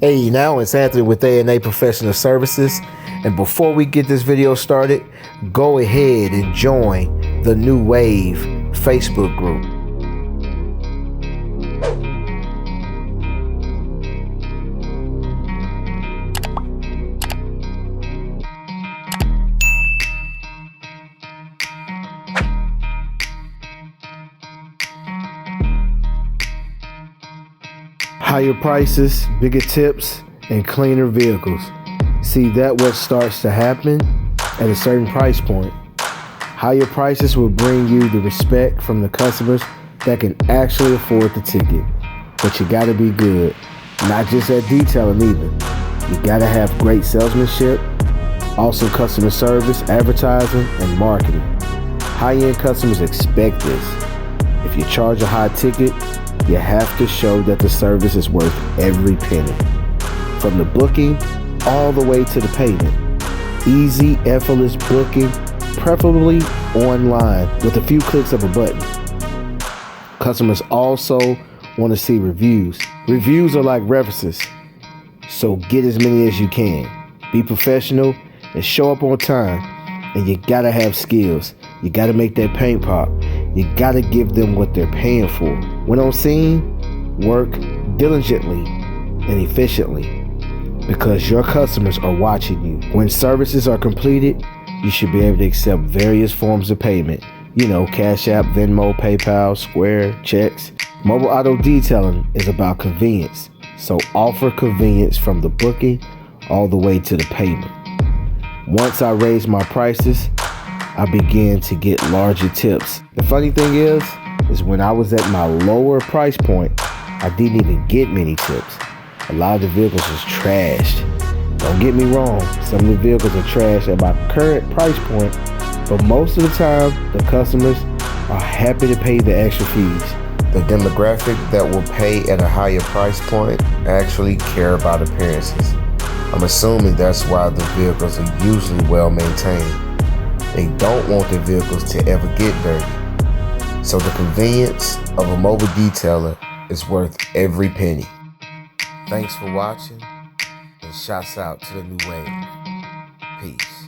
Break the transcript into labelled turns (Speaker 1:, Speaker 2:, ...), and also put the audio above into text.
Speaker 1: Hey, now it's Anthony with A&A Professional Services, and before we get this video started, go ahead and join the New Wave Facebook group. Higher prices, bigger tips, and cleaner vehicles. See, that what starts to happen at a certain price point. Higher prices will bring you the respect from the customers that can actually afford the ticket. But you gotta be good, not just at detailing either. You gotta have great salesmanship, also customer service, advertising, and marketing. High-end customers expect this. If you charge a high ticket, you have to show that the service is worth every penny. From the booking all the way to the payment. Easy, effortless booking, preferably online with a few clicks of a button. Customers also want to see reviews. Reviews are like references, so get as many as you can. Be professional and show up on time. And you gotta have skills. You gotta make that paint pop. You gotta give them what they're paying for. When on scene, work diligently and efficiently because your customers are watching you. When services are completed, you should be able to accept various forms of payment. You know, Cash App, Venmo, PayPal, Square, checks. Mobile auto detailing is about convenience. So offer convenience from the booking all the way to the payment. Once I raise my prices, I began to get larger tips. The funny thing is when I was at my lower price point, I didn't even get many tips. A lot of the vehicles was trashed. Don't get me wrong, some of the vehicles are trashed at my current price point, but most of the time, the customers are happy to pay the extra fees. The demographic that will pay at a higher price point actually care about appearances. I'm assuming that's why the vehicles are usually well maintained. They don't want their vehicles to ever get dirty. So the convenience of a mobile detailer is worth every penny. Thanks for watching, and shouts out to the New Wave. Peace.